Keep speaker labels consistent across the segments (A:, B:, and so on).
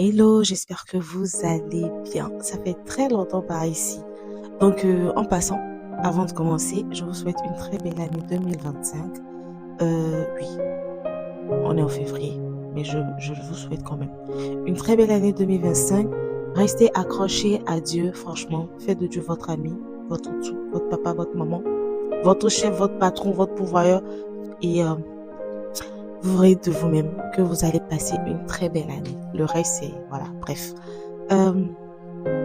A: Hello, j'espère que vous allez bien. Ça fait très longtemps par ici. Donc, en passant, avant de commencer, je vous souhaite une très belle année 2025. Oui, on est en février, mais je vous souhaite quand même une très belle année 2025. Restez accrochés à Dieu, franchement. Faites de Dieu votre ami, votre tout, votre papa, votre maman, votre chef, votre patron, votre pourvoyeur. Et vous verrez de vous-même que vous allez passer une très belle année. Le reste, c'est... Voilà, bref. Euh,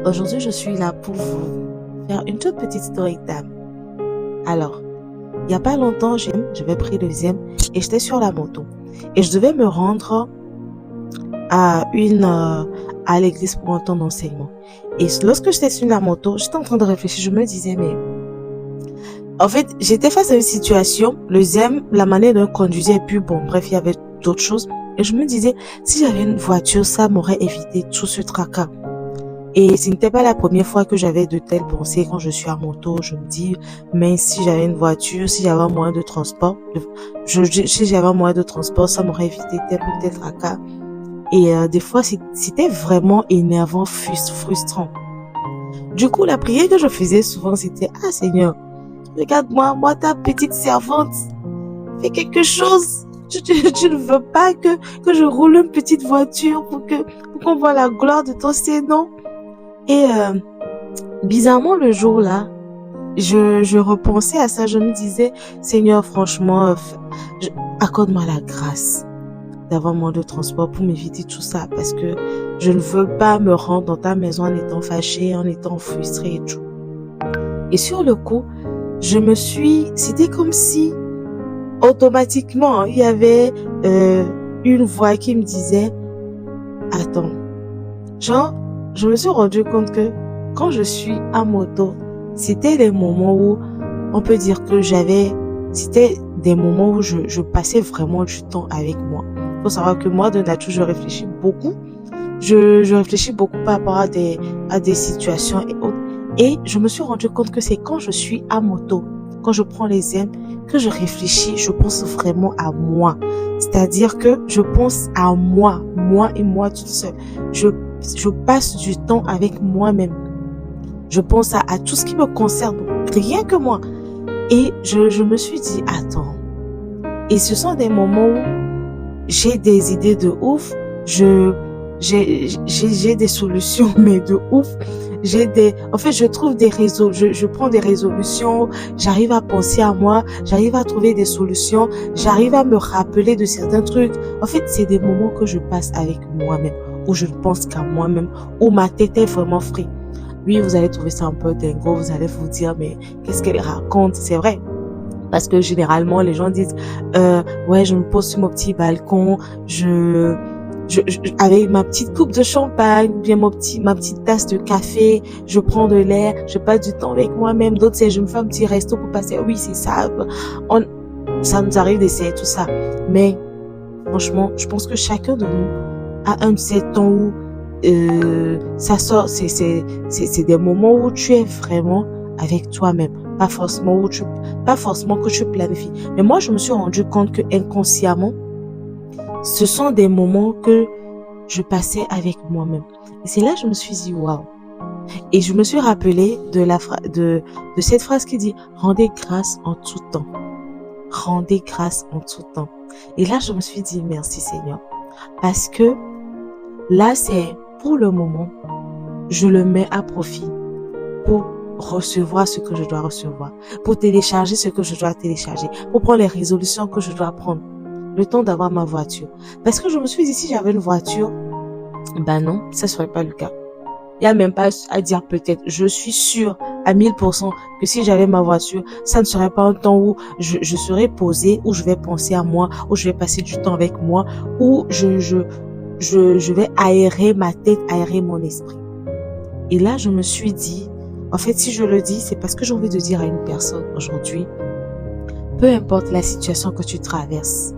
A: Aujourd'hui, je suis là pour vous faire une toute petite story time. Alors, il n'y a pas longtemps, j'avais pris le deuxième et j'étais sur la moto. Et je devais me rendre à l'église pour un temps d'enseignement. Et lorsque j'étais sur la moto, j'étais en train de réfléchir. Je me disais, mais en fait, j'étais face à une situation. Le deuxième, la manière dont on conduisait, et puis bon, bref, il y avait d'autres choses. Et je me disais, si j'avais une voiture, ça m'aurait évité tout ce tracas. Et ce n'était pas la première fois que j'avais de telles pensées quand je suis à moto. Je me dis, mais si j'avais une voiture, si j'avais un moyen de transport, si j'avais un moyen de transport, ça m'aurait évité tel ou tel tracas. Et des fois, c'était vraiment énervant, frustrant. Du coup, la prière que je faisais souvent, c'était, ah Seigneur, regarde-moi, moi ta petite servante, fais quelque chose. Tu ne veux pas que je roule une petite voiture pour qu'on voit la gloire de ton Seigneur. Et bizarrement, le jour-là, je repensais à ça. Je me disais, Seigneur, franchement, accorde-moi la grâce d'avoir moins de transport pour m'éviter tout ça. Parce que je ne veux pas me rendre dans ta maison en étant fâchée, en étant frustrée et tout. Et sur le coup, c'était comme si, automatiquement, il y avait une voix qui me disait, attends, genre, je me suis rendu compte que quand je suis à moto, c'était des moments où on peut dire que c'était des moments où je passais vraiment du temps avec moi. Il faut savoir que moi, de nature, je réfléchis beaucoup. Je réfléchis beaucoup par rapport à des situations et autres. Et je me suis rendu compte que c'est quand je suis à moto, quand je prends les aimes, que je réfléchis, je pense vraiment à moi. C'est-à-dire que je pense à moi et moi toute seule. Je passe du temps avec moi-même. Je pense à tout ce qui me concerne, rien que moi. Et je me suis dit, attends. Et ce sont des moments où j'ai des idées de ouf. J'ai des solutions, mais de ouf. En fait, je prends des résolutions, j'arrive à penser à moi, j'arrive à trouver des solutions, j'arrive à me rappeler de certains trucs. En fait, c'est des moments que je passe avec moi-même, où je ne pense qu'à moi-même, où ma tête est vraiment free. Oui, vous allez trouver ça un peu dingo, vous allez vous dire, mais qu'est-ce qu'elle raconte? C'est vrai. Parce que généralement, les gens disent, ouais, je me pose sur mon petit balcon, avec ma petite coupe de champagne, bien ma petite tasse de café, je prends de l'air, je passe du temps avec moi-même. D'autres, c'est je me fais un petit resto pour passer. Oui, c'est ça. Ça nous arrive d'essayer tout ça. Mais, franchement, je pense que chacun de nous a un de ces temps où, ça sort, c'est des moments où tu es vraiment avec toi-même. Pas forcément que tu planifies. Mais moi, je me suis rendu compte que inconsciemment, ce sont des moments que je passais avec moi-même. Et c'est là que je me suis dit, waouh. Et je me suis rappelé de cette phrase qui dit, rendez grâce en tout temps. Rendez grâce en tout temps. Et là, je me suis dit, merci Seigneur. Parce que là, c'est pour le moment, je le mets à profit pour recevoir ce que je dois recevoir, pour télécharger ce que je dois télécharger, pour prendre les résolutions que je dois prendre. Le temps d'avoir ma voiture. Parce que je me suis dit, si j'avais une voiture, ben non, ça serait pas le cas. Il y a même pas à dire peut-être. Je suis sûre à 1000% que si j'avais ma voiture, ça ne serait pas un temps où je serais posée, où je vais penser à moi, où je vais passer du temps avec moi, où je vais aérer ma tête, aérer mon esprit. Et là, je me suis dit, en fait, si je le dis, c'est parce que j'ai envie de dire à une personne aujourd'hui, peu importe la situation que tu traverses,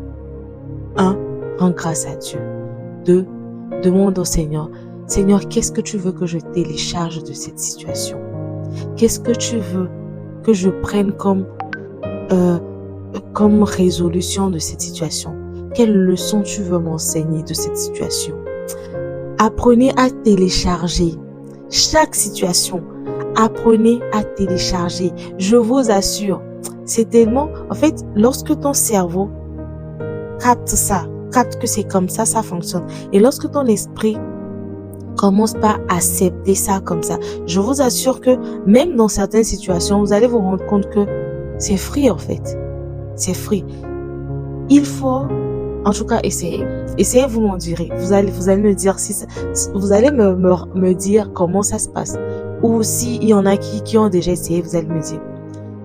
A: 1. Rends grâce à Dieu. 2. Demande au Seigneur, Seigneur, qu'est-ce que tu veux que je télécharge de cette situation? Qu'est-ce que tu veux que je prenne comme résolution de cette situation? Quelle leçon tu veux m'enseigner de cette situation? Apprenez à télécharger chaque situation. Apprenez à télécharger. Je vous assure, c'est tellement... En fait, lorsque ton cerveau capte ça, capte que c'est comme ça fonctionne. Et lorsque ton esprit commence par accepter ça comme ça, je vous assure que même dans certaines situations, vous allez vous rendre compte que c'est free en fait. C'est free. Il faut, en tout cas, essayer. Essayez, vous m'en direz. Vous allez me dire si vous allez me dire comment ça se passe. Ou s'il y en a qui ont déjà essayé, vous allez me dire.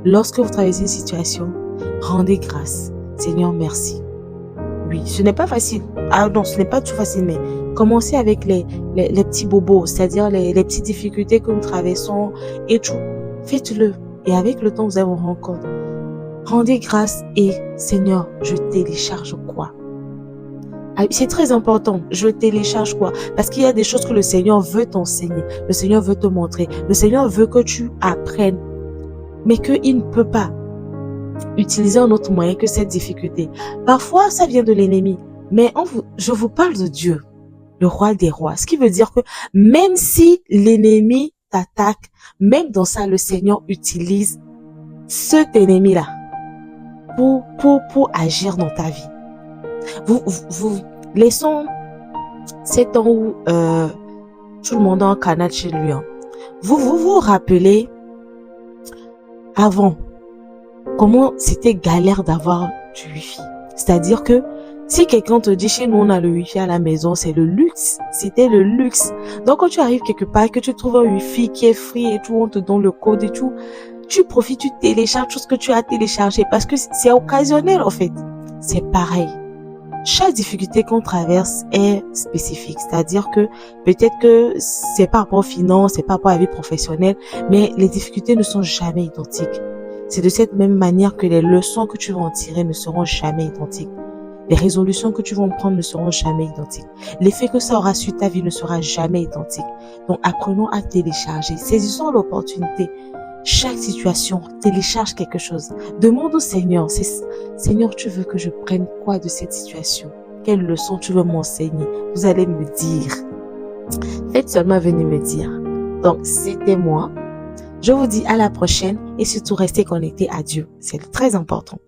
A: Lorsque vous traversez une situation, rendez grâce. Seigneur, merci. Oui, ce n'est pas facile. Ah non, ce n'est pas tout facile, mais commencez avec les petits bobos, c'est-à-dire les petites difficultés que nous traversons et tout. Faites-le. Et avec le temps, vous allez vous rendre compte. Rendez grâce et Seigneur, je télécharge quoi? C'est très important. Je télécharge quoi? Parce qu'il y a des choses que le Seigneur veut t'enseigner. Le Seigneur veut te montrer. Le Seigneur veut que tu apprennes. Mais qu'il ne peut pas utiliser un autre moyen que cette difficulté. Parfois, ça vient de l'ennemi. Mais je vous parle de Dieu, le roi des rois. Ce qui veut dire que même si l'ennemi t'attaque, même dans ça, le Seigneur utilise cet ennemi-là pour agir dans ta vie. Vous laissons ces temps où tout le monde est en Canada chez lui. Hein. Vous rappelez avant comment c'était galère d'avoir du wifi. C'est-à-dire que si quelqu'un te dit chez nous on a le wifi à la maison, c'est le luxe. C'était le luxe. Donc quand tu arrives quelque part, que tu trouves un wifi qui est free et tout, on te donne le code et tout, tu profites, tu télécharges tout ce que tu as téléchargé parce que c'est occasionnel en fait. C'est pareil. Chaque difficulté qu'on traverse est spécifique. C'est-à-dire que peut-être que c'est par rapport aux finances, c'est par rapport à la vie professionnelle, mais les difficultés ne sont jamais identiques. C'est de cette même manière que les leçons que tu vas en tirer ne seront jamais identiques. Les résolutions que tu vas prendre ne seront jamais identiques. L'effet que ça aura sur ta vie ne sera jamais identique. Donc apprenons à télécharger. Saisissons l'opportunité. Chaque situation, télécharge quelque chose. Demande au Seigneur, Seigneur, tu veux que je prenne quoi de cette situation? Quelle leçon tu veux m'enseigner? Vous allez me dire. Faites seulement venir me dire. Donc, c'était moi. Je vous dis à la prochaine et surtout restez connectés à Dieu. C'est très important.